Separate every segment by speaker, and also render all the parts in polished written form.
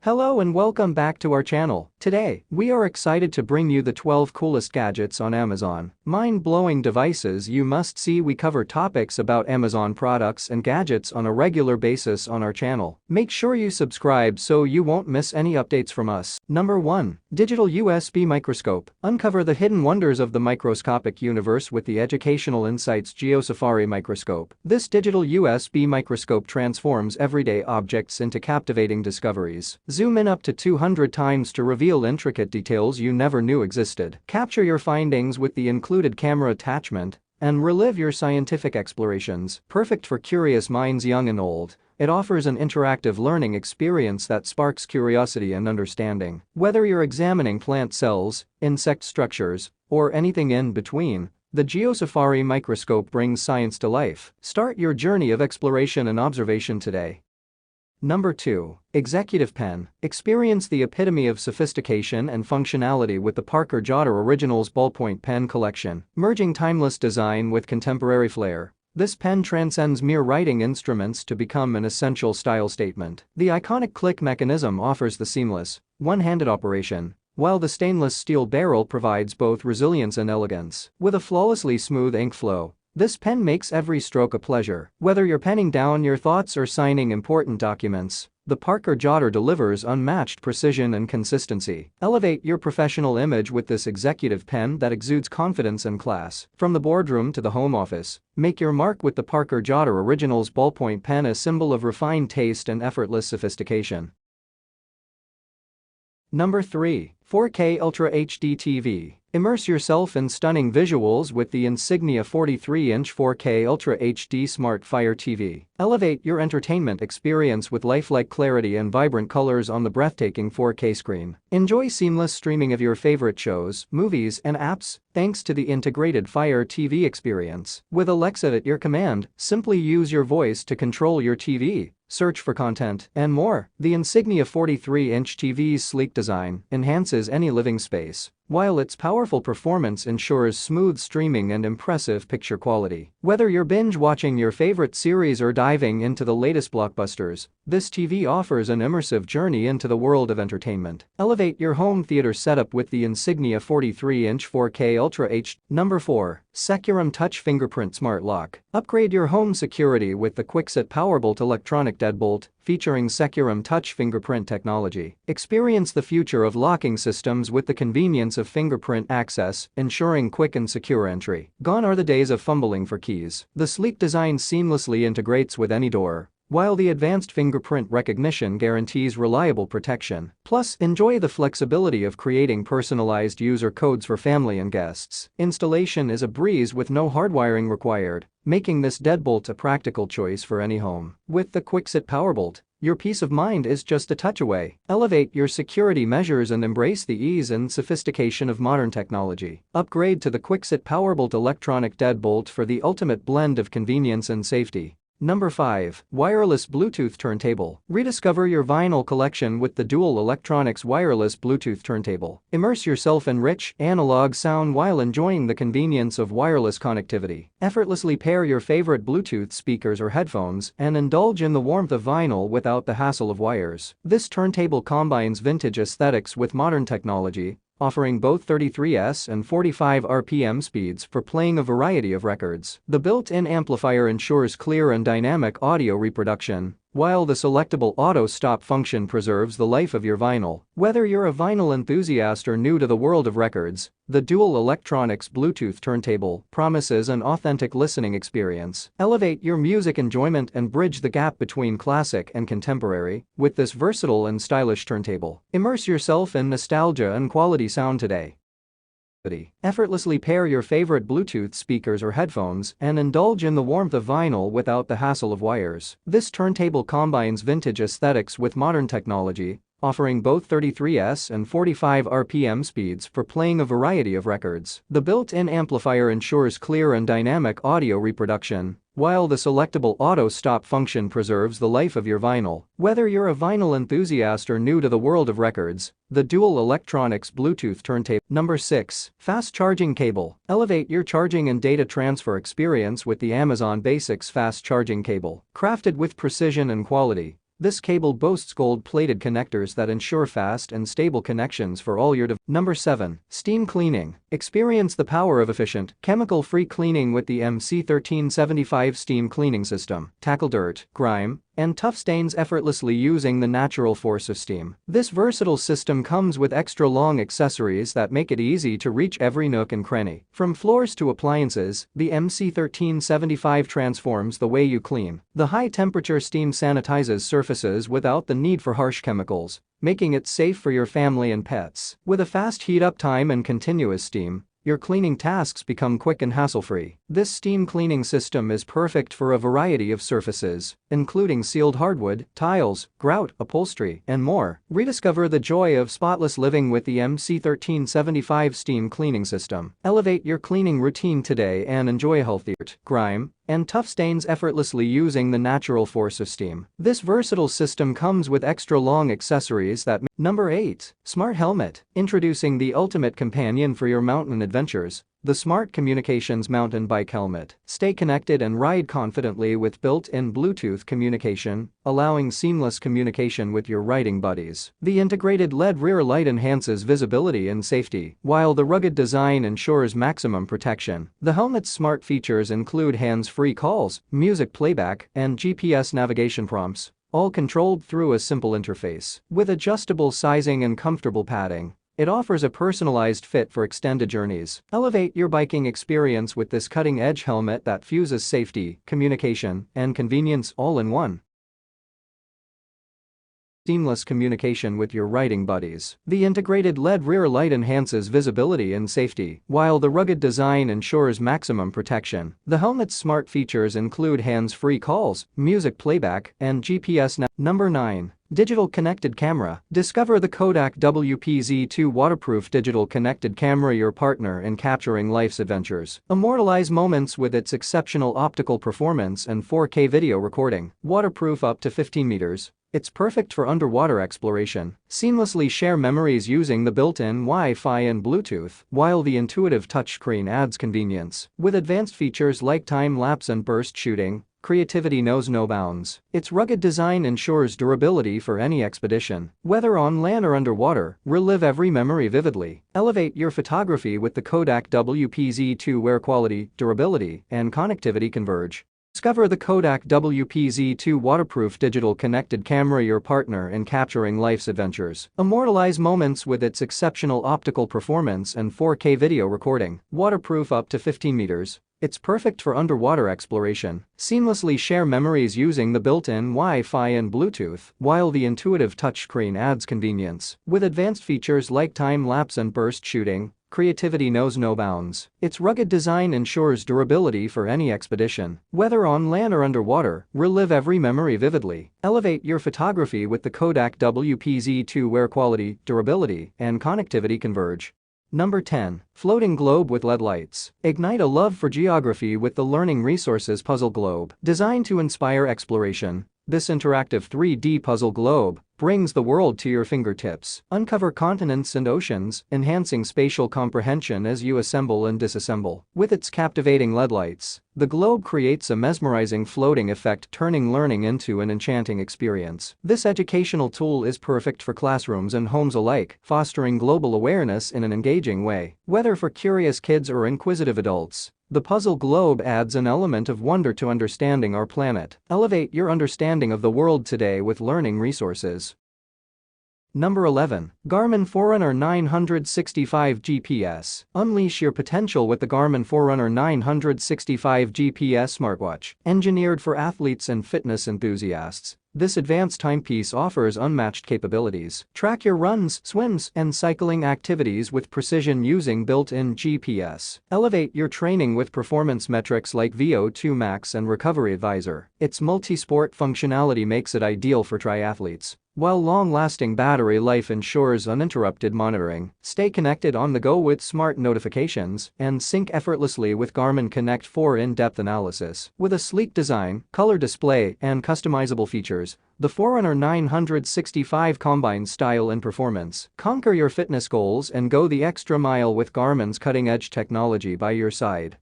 Speaker 1: Hello and welcome back to our channel. Today, we are excited to bring you the 12 coolest gadgets on Amazon. Mind-blowing devices you must see. We cover topics about Amazon products and gadgets on a regular basis on our channel. Make sure you subscribe so you won't miss any updates from us. Number 1. Digital USB Microscope. Uncover the hidden wonders of the microscopic universe with the Educational Insights GeoSafari Microscope. This digital USB microscope transforms everyday objects into captivating discoveries. Zoom in up to 200 times to reveal intricate details you never knew existed. Capture your findings with the included camera attachment and relive your scientific explorations. Perfect for curious minds young and old, it offers an interactive learning experience that sparks curiosity and understanding. Whether you're examining plant cells, insect structures, or anything in between, the GeoSafari microscope brings science to life. Start your journey of exploration and observation today. Number 2. Executive Pen. Experience the epitome of sophistication and functionality with the Parker Jotter Originals Ballpoint Pen Collection. Merging timeless design with contemporary flair, this pen transcends mere writing instruments to become an essential style statement. The iconic click mechanism offers the seamless, one-handed operation, while the stainless steel barrel provides both resilience and elegance. With a flawlessly smooth ink flow, this pen makes every stroke a pleasure. Whether you're penning down your thoughts or signing important documents, the Parker Jotter delivers unmatched precision and consistency. Elevate your professional image with this executive pen that exudes confidence and class. From the boardroom to the home office, make your mark with the Parker Jotter Originals Ballpoint Pen, a symbol of refined taste and effortless sophistication. Number 3. 4K Ultra HD TV. Immerse yourself in stunning visuals with the Insignia 43-inch 4K Ultra HD Smart Fire TV. Elevate your entertainment experience with lifelike clarity and vibrant colors on the breathtaking 4K screen. Enjoy seamless streaming of your favorite shows, movies, and apps thanks to the integrated Fire TV experience. With Alexa at your command, simply use your voice to control your TV, search for content, and more. The Insignia 43-inch TV's sleek design enhances any living space, while its powerful performance ensures smooth streaming and impressive picture quality. Whether you're binge-watching your favorite series or diving into the latest blockbusters, this TV offers an immersive journey into the world of entertainment. Elevate your home theater setup with the Insignia 43-inch 4K Ultra HD. Number 4. Securum Touch Fingerprint Smart Lock. Upgrade your home security with the Kwikset Powerbolt Electronic Deadbolt, featuring Securum Touch fingerprint technology. Experience the future of locking systems with the convenience of fingerprint access, ensuring quick and secure entry. Gone are the days of fumbling for keys. The sleek design seamlessly integrates with any door, while the advanced fingerprint recognition guarantees reliable protection. Plus, enjoy the flexibility of creating personalized user codes for family and guests. Installation is a breeze with no hardwiring required, making this deadbolt a practical choice for any home. With the Kwikset Powerbolt, your peace of mind is just a touch away. Elevate your security measures and embrace the ease and sophistication of modern technology. Upgrade to the Kwikset Powerbolt Electronic Deadbolt for the ultimate blend of convenience and safety. Number 5. Wireless Bluetooth Turntable. Rediscover your vinyl collection with the Dual Electronics Wireless Bluetooth Turntable. Immerse yourself in rich, analog sound while enjoying the convenience of wireless connectivity. Effortlessly pair your favorite Bluetooth speakers or headphones and indulge in the warmth of vinyl without the hassle of wires. This turntable combines vintage aesthetics with modern technology, offering both 33S and 45 RPM speeds for playing a variety of records. The built-in amplifier ensures clear and dynamic audio reproduction, while the selectable auto-stop function preserves the life of your vinyl. Whether you're a vinyl enthusiast or new to the world of records, the Dual Electronics Bluetooth Turntable promises an authentic listening experience. Elevate your music enjoyment and bridge the gap between classic and contemporary with this versatile and stylish turntable. Immerse yourself in nostalgia and quality sound today. Effortlessly pair your favorite Bluetooth speakers or headphones and indulge in the warmth of vinyl without the hassle of wires. This turntable combines vintage aesthetics with modern technology, offering both 33S and 45 RPM speeds for playing a variety of records. The built-in amplifier ensures clear and dynamic audio reproduction, while the selectable auto-stop function preserves the life of your vinyl. Whether you're a vinyl enthusiast or new to the world of records, the Dual Electronics Bluetooth Turntable. Number 6. Fast Charging Cable. Elevate your charging and data transfer experience with the Amazon Basics Fast Charging Cable. Crafted with precision and quality, This cable boasts gold-plated connectors that ensure fast and stable connections for all your devices. Number 7. Steam cleaning. Experience the power of efficient, chemical-free cleaning with the MC1375 steam cleaning system. Tackle dirt, grime, and tough stains effortlessly using the natural force of steam. This versatile system comes with extra long accessories that make it easy to reach every nook and cranny. From floors to appliances, the MC1375 transforms the way you clean. The high-temperature steam sanitizes surfaces without the need for harsh chemicals, making it safe for your family and pets. With a fast heat-up time and continuous steam, your cleaning tasks become quick and hassle-free. This steam cleaning system is perfect for a variety of surfaces, including sealed hardwood, tiles, grout, upholstery, and more. Rediscover the joy of spotless living with the MC1375 steam cleaning system. Elevate your cleaning routine today and enjoy healthy dirt, grime, and tough stains effortlessly using the natural force of steam. This versatile system comes with extra long accessories that Number 8. Smart Helmet. Introducing the ultimate companion for your mountain adventures, the Smart Communications Mountain Bike Helmet. Stay connected and ride confidently with built-in Bluetooth communication, allowing seamless communication with your riding buddies. The integrated LED rear light enhances visibility and safety, while the rugged design ensures maximum protection. The helmet's smart features include hands-free calls, music playback, and GPS navigation prompts, all controlled through a simple interface. With adjustable sizing and comfortable padding, it offers a personalized fit for extended journeys. Elevate your biking experience with this cutting-edge helmet that fuses safety, communication, and convenience all in one. Seamless communication with your riding buddies. The integrated LED rear light enhances visibility and safety, while the rugged design ensures maximum protection. The helmet's smart features include hands-free calls, music playback, and GPS. Number 9. Digital Connected Camera. Discover the Kodak WPZ2 waterproof digital connected camera, your partner in capturing life's adventures. Immortalize moments with its exceptional optical performance and 4K video recording. Waterproof up to 15 meters. It's perfect for underwater exploration. Seamlessly share memories using the built-in Wi-Fi and Bluetooth, while the intuitive touchscreen adds convenience. With advanced features like time-lapse and burst shooting, creativity knows no bounds. Its rugged design ensures durability for any expedition. Whether on land or underwater, relive every memory vividly. Elevate your photography with the Kodak WPZ2 where quality, durability, and connectivity converge. Discover the Kodak WPZ2 waterproof digital connected camera, your partner in capturing life's adventures. Immortalize moments with its exceptional optical performance and 4K video recording. Waterproof up to 15 meters. It's perfect for underwater exploration. Seamlessly share memories using the built-in Wi-Fi and Bluetooth, while the intuitive touchscreen adds convenience. With advanced features like time-lapse and burst shooting, creativity knows no bounds. Its rugged design ensures durability for any expedition. Whether on land or underwater, relive every memory vividly. Elevate your photography with the Kodak WPZ2 where quality, durability, and connectivity converge. Number 10. Floating Globe with LED Lights. Ignite a love for geography with the Learning Resources Puzzle Globe. Designed to inspire exploration, this interactive 3D puzzle globe brings the world to your fingertips. Uncover continents and oceans, enhancing spatial comprehension as you assemble and disassemble. With its captivating LED lights, the globe creates a mesmerizing floating effect, turning learning into an enchanting experience. This educational tool is perfect for classrooms and homes alike, fostering global awareness in an engaging way. Whether for curious kids or inquisitive adults, the puzzle globe adds an element of wonder to understanding our planet. Elevate your understanding of the world today with learning resources. Number 11. Garmin Forerunner 965 GPS. Unleash your potential with the Garmin Forerunner 965 GPS smartwatch. Engineered for athletes and fitness enthusiasts, this advanced timepiece offers unmatched capabilities. Track your runs, swims, and cycling activities with precision using built-in GPS. Elevate your training with performance metrics like VO2 Max and Recovery Advisor. Its multi-sport functionality makes it ideal for triathletes, while long-lasting battery life ensures uninterrupted monitoring. Stay connected on the go with smart notifications and sync effortlessly with Garmin Connect for in-depth analysis. With a sleek design, color display, and customizable features, the Forerunner 965 combines style and performance. Conquer your fitness goals and go the extra mile with Garmin's cutting-edge technology by your side.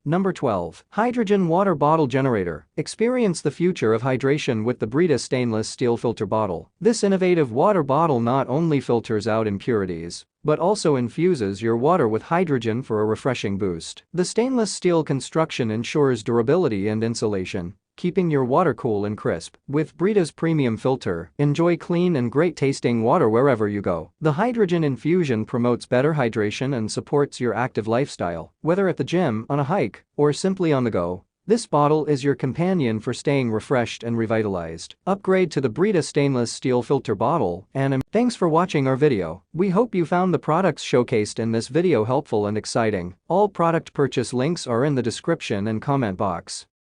Speaker 1: Number 12. Hydrogen Water Bottle Generator. Experience the future of hydration with the Brita stainless steel filter bottle. This innovative water bottle not only filters out impurities, but also infuses your water with hydrogen for a refreshing boost. The stainless steel construction ensures durability and insulation, keeping your water cool and crisp. With Brita's premium filter, enjoy clean and great-tasting water wherever you go. The hydrogen infusion promotes better hydration and supports your active lifestyle. Whether at the gym, on a hike, or simply on the go, this bottle is your companion for staying refreshed and revitalized. Upgrade to the Brita stainless steel filter bottle. And thanks for watching our video. We hope you found the products showcased in this video helpful and exciting. All product purchase links are in the description and comment box.